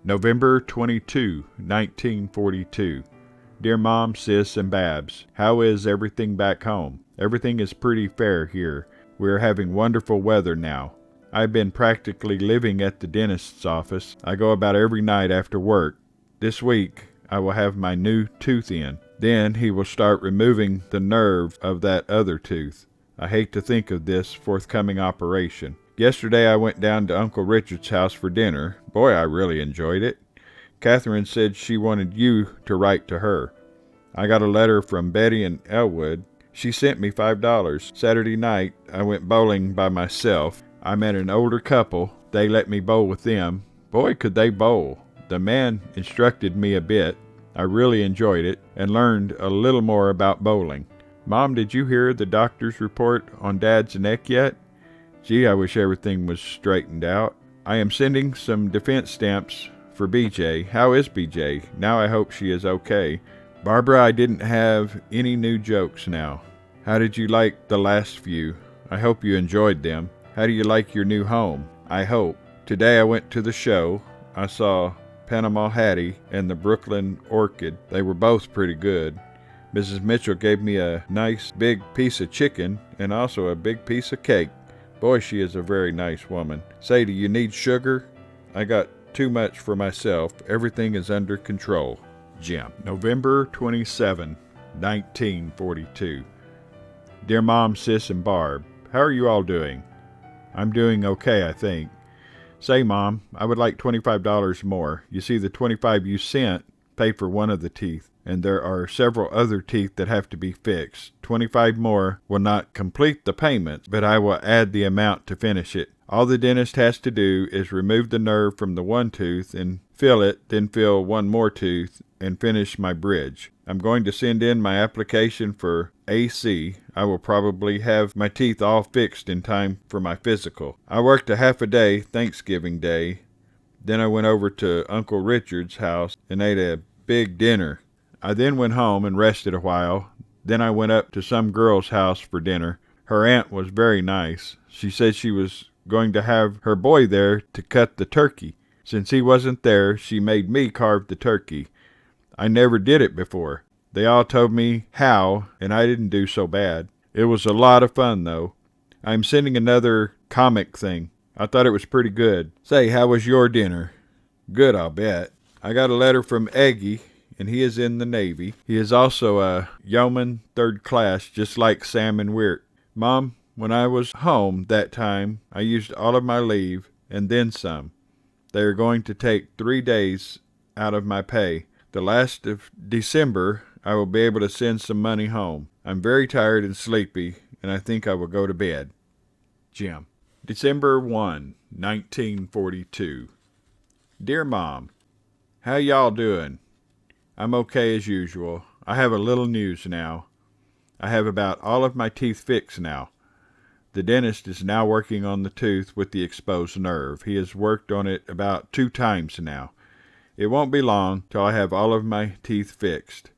November 22, 1942. Dear Mom, Sis, and Babs, how is everything back home? Everything is pretty fair here. We are having wonderful weather now. I've been practically living at the dentist's office. I go about every night after work. This week, I will have my new tooth in. Then he will start removing the nerve of that other tooth. I hate to think of this forthcoming operation. Yesterday I went down to Uncle Richard's house for dinner. Boy, I really enjoyed it. Catherine said she wanted you to write to her. I got a letter from Betty in Elwood. She sent me $5. Saturday night I went bowling by myself. I met an older couple. They let me bowl with them. Boy, could they bowl. The man instructed me a bit. I really enjoyed it and learned a little more about bowling. Mom, did you hear the doctor's report on Dad's neck yet? Gee, I wish everything was straightened out. I am sending some defense stamps for BJ. How is BJ? Now I hope she is okay. Barbara, I didn't have any new jokes now. How did you like the last few? I hope you enjoyed them. How do you like your new home? I hope. Today I went to the show. I saw Panama Hattie and the Brooklyn Orchid. They were both pretty good. Mrs. Mitchell gave me a nice big piece of chicken and also a big piece of cake. Boy, she is a very nice woman. Say, do you need sugar? I got too much for myself. Everything is under control. Jim. November 27, 1942. Dear Mom, Sis, and Barb, how are you all doing? I'm doing okay, I think. Say, Mom, I would like $25 more. You see, the $25 you sent pay for one of the teeth, and there are several other teeth that have to be fixed. $25 more will not complete the payment, but I will add the amount to finish it. All the dentist has to do is remove the nerve from the one tooth and fill it, then fill one more tooth and finish my bridge. I'm going to send in my application for AC. I will probably have my teeth all fixed in time for my physical. I worked a half a day Thanksgiving Day. Then I went over to Uncle Richard's house and ate a big dinner. I then went home and rested a while. Then I went up to some girl's house for dinner. Her aunt was very nice. She said she was going to have her boy there to cut the turkey. Since he wasn't there, she made me carve the turkey. I never did it before. They all told me how, and I didn't do so bad. It was a lot of fun, though. I'm sending another comic thing. I thought it was pretty good. Say, how was your dinner? Good, I'll bet. I got a letter from Eggy, and he is in the Navy. He is also a yeoman 3rd class, just like Sam and Wirt. Mom, when I was home that time, I used all of my leave, and then some. They are going to take 3 days out of my pay. The last of December, I will be able to send some money home. I'm very tired and sleepy, and I think I will go to bed. Jim. December 1, 1942. Dear Mom, how y'all doing? I'm okay as usual. I have a little news now. I have about all of my teeth fixed now. The dentist is now working on the tooth with the exposed nerve. He has worked on it about 2 times now. It won't be long till I have all of my teeth fixed.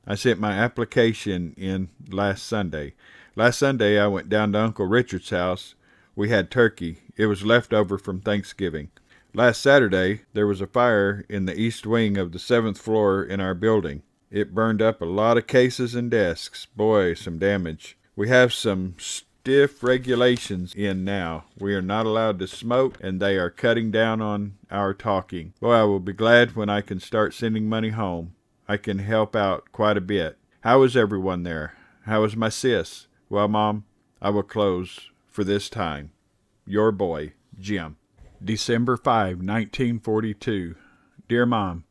I sent my application in last Sunday. Last Sunday I went down to Uncle Richard's house. We had turkey. It was left over from Thanksgiving. Last Saturday, there was a fire in the east wing of the 7th floor in our building. It burned up a lot of cases and desks. Boy, some damage. We have some stiff regulations in now. We are not allowed to smoke, and they are cutting down on our talking. Boy, I will be glad when I can start sending money home. I can help out quite a bit. How is everyone there? How is my sis? Well, Mom, I will close for this time. Your boy, Jim. December 5, 1942. Dear Mom,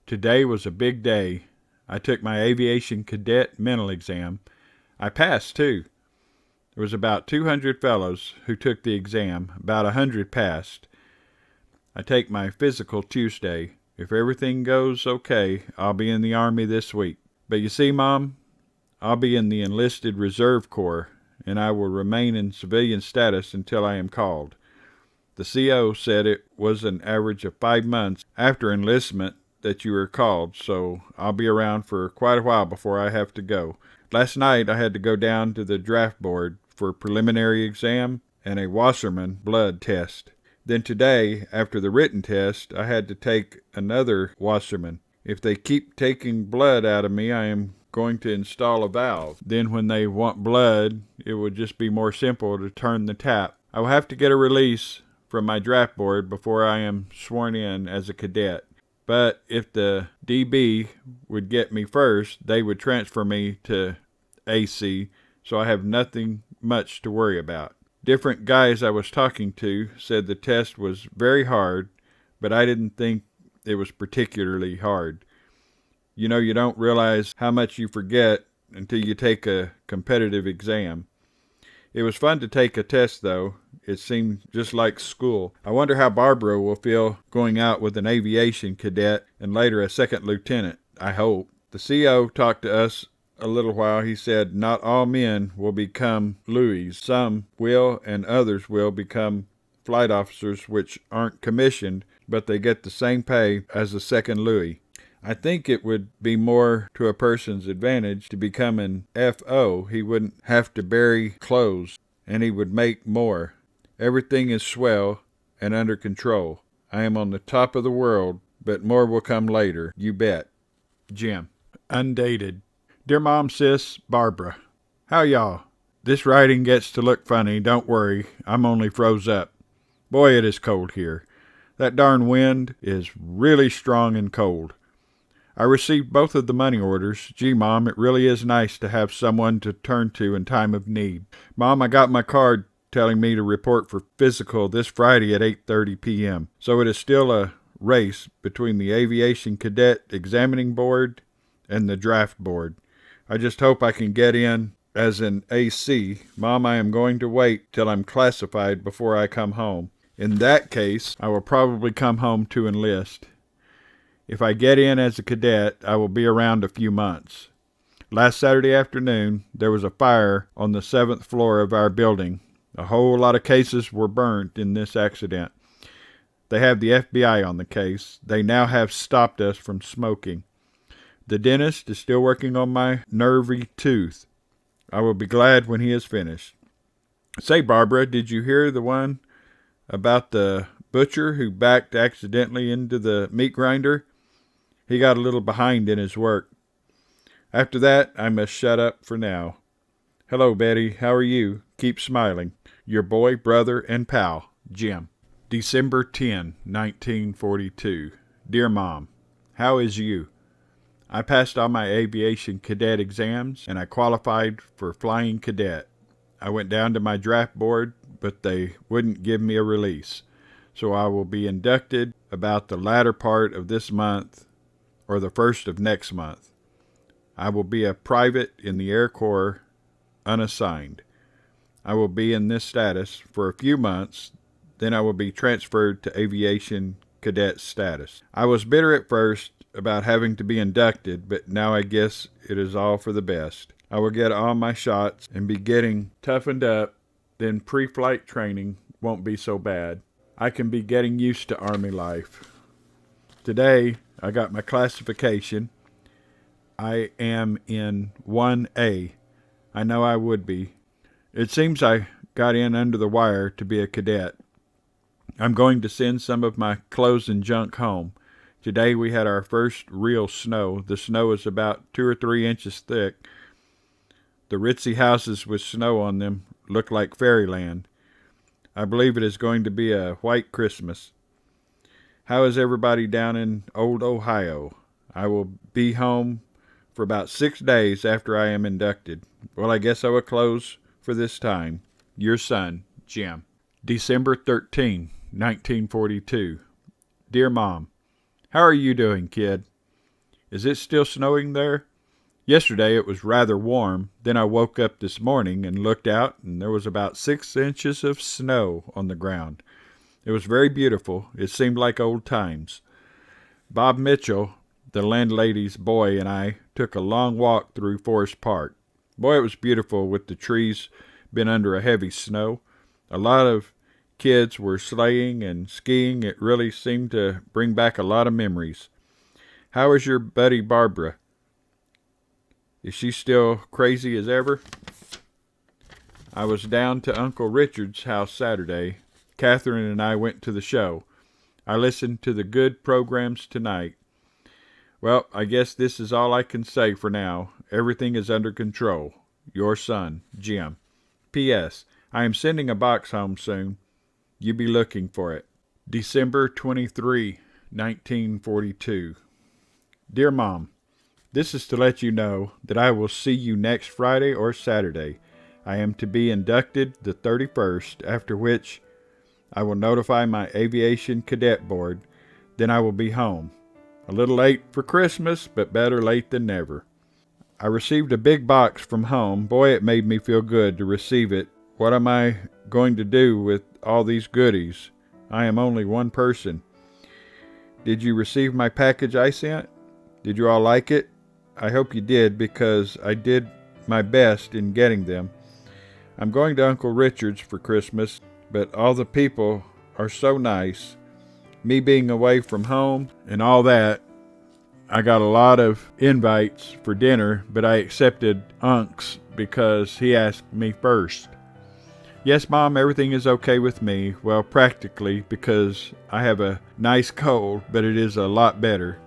today was a big day. I took my aviation cadet mental exam. I passed, too. There was about 200 fellows who took the exam. About 100 passed. I take my physical Tuesday. If everything goes okay, I'll be in the Army this week. But you see, Mom, I'll be in the enlisted reserve corps, and I will remain in civilian status until I am called. The CO said it was an average of 5 months after enlistment that you were called, so I'll be around for quite a while before I have to go. Last night I had to go down to the draft board for a preliminary exam and a Wasserman blood test. Then today, after the written test, I had to take another Wassermann. If they keep taking blood out of me, I am going to install a valve. Then when they want blood, it would just be more simple to turn the tap. I will have to get a release from my draft board before I am sworn in as a cadet. But if the DB would get me first, they would transfer me to AC, so I have nothing much to worry about. Different guys I was talking to said the test was very hard, but I didn't think it was particularly hard. You know, you don't realize how much you forget until you take a competitive exam. It was fun to take a test, though. It seemed just like school. I wonder how Barbara will feel going out with an aviation cadet and later a second lieutenant, I hope. The CO talked to us a little while. He said not all men will become Louis. Some will, and others will become flight officers which aren't commissioned, but they get the same pay as a second Louis. I think it would be more to a person's advantage to become an FO. He wouldn't have to bury clothes, and he would make more. Everything is swell and under control. I am on the top of the world, but more will come later, you bet. Jim. Undated. Dear Mom, Sis, Barbara. How y'all? This writing gets to look funny, don't worry, I'm only froze up. Boy, it is cold here. That darn wind is really strong and cold. I received both of the money orders. Gee, Mom, it really is nice to have someone to turn to in time of need. Mom, I got my card telling me to report for physical this Friday at 8:30 p.m. So it is still a race between the Aviation Cadet Examining Board and the Draft Board. I just hope I can get in as an AC. Mom, I am going to wait till I'm classified before I come home. In that case, I will probably come home to enlist. If I get in as a cadet, I will be around a few months. Last Saturday afternoon, there was a fire on the 7th floor of our building. A whole lot of cases were burnt in this accident. They have the FBI on the case. They now have stopped us from smoking. The dentist is still working on my nervy tooth. I will be glad when he is finished. Say, Barbara, did you hear the one about the butcher who backed accidentally into the meat grinder? He got a little behind in his work. After that, I must shut up for now. Hello, Betty. How are you? Keep smiling. Your boy, brother, and pal, Jim. December 10, 1942. Dear Mom, how is you? I passed all my aviation cadet exams, and I qualified for flying cadet. I went down to my draft board, but they wouldn't give me a release. So I will be inducted about the latter part of this month or the first of next month. I will be a private in the Air Corps, unassigned. I will be in this status for a few months, then I will be transferred to aviation cadet status. I was bitter at first about having to be inducted, but now I guess it is all for the best. I will get all my shots and be getting toughened up, then pre-flight training won't be so bad. I can be getting used to Army life. Today, I got my classification. I am in 1A. I know I would be. It seems I got in under the wire to be a cadet. I'm going to send some of my clothes and junk home. Today we had our first real snow. The snow is about 2 or 3 inches thick. The ritzy houses with snow on them look like fairyland. I believe it is going to be a white Christmas. How is everybody down in old Ohio? I will be home for about 6 days after I am inducted. Well, I guess I will close for this time. Your son, Jim. December 13, 1942. Dear Mom, how are you doing, kid? Is it still snowing there? Yesterday it was rather warm. Then I woke up this morning and looked out, and there was about 6 inches of snow on the ground. It was very beautiful. It seemed like old times. Bob Mitchell, the landlady's boy, and I took a long walk through Forest Park. Boy, it was beautiful with the trees been under a heavy snow. A lot of kids were sleighing and skiing. It really seemed to bring back a lot of memories. How is your buddy Barbara? Is she still crazy as ever? I was down to Uncle Richard's house Saturday. Catherine and I went to the show. I listened to the good programs tonight. Well, I guess this is all I can say for now. Everything is under control. Your son, Jim. P.S. I am sending a box home soon. You be looking for it. December 23, 1942. Dear Mom, this is to let you know that I will see you next Friday or Saturday. I am to be inducted the 31st, after which I will notify my aviation cadet board. Then I will be home. A little late for Christmas, but better late than never. I received a big box from home. Boy, it made me feel good to receive it. What am I going to do with all these goodies? I am only one person. Did you receive my package I sent? Did you all like it? I hope you did, because I did my best in getting them. I'm going to Uncle Richard's for Christmas, but all the people are so nice. Me being away from home and all that, I got a lot of invites for dinner, but I accepted Unc's because he asked me first. Yes, Mom, everything is okay with me. Well, practically, because I have a nice cold, but it is a lot better.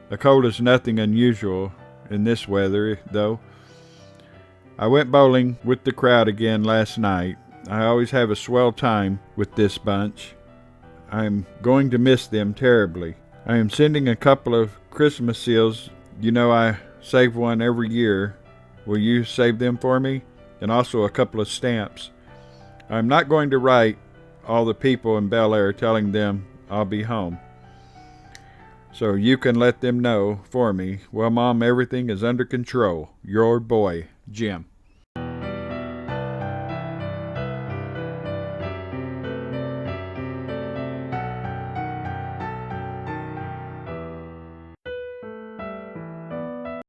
A cold is nothing unusual in this weather, though. I went bowling with the crowd again last night. I always have a swell time with this bunch. I'm going to miss them terribly. I am sending a couple of Christmas seals. You know I save one every year. Will you save them for me? And also a couple of stamps. I'm not going to write all the people in Bellaire telling them I'll be home. So you can let them know for me. Well, Mom, everything is under control. Your boy, Jim.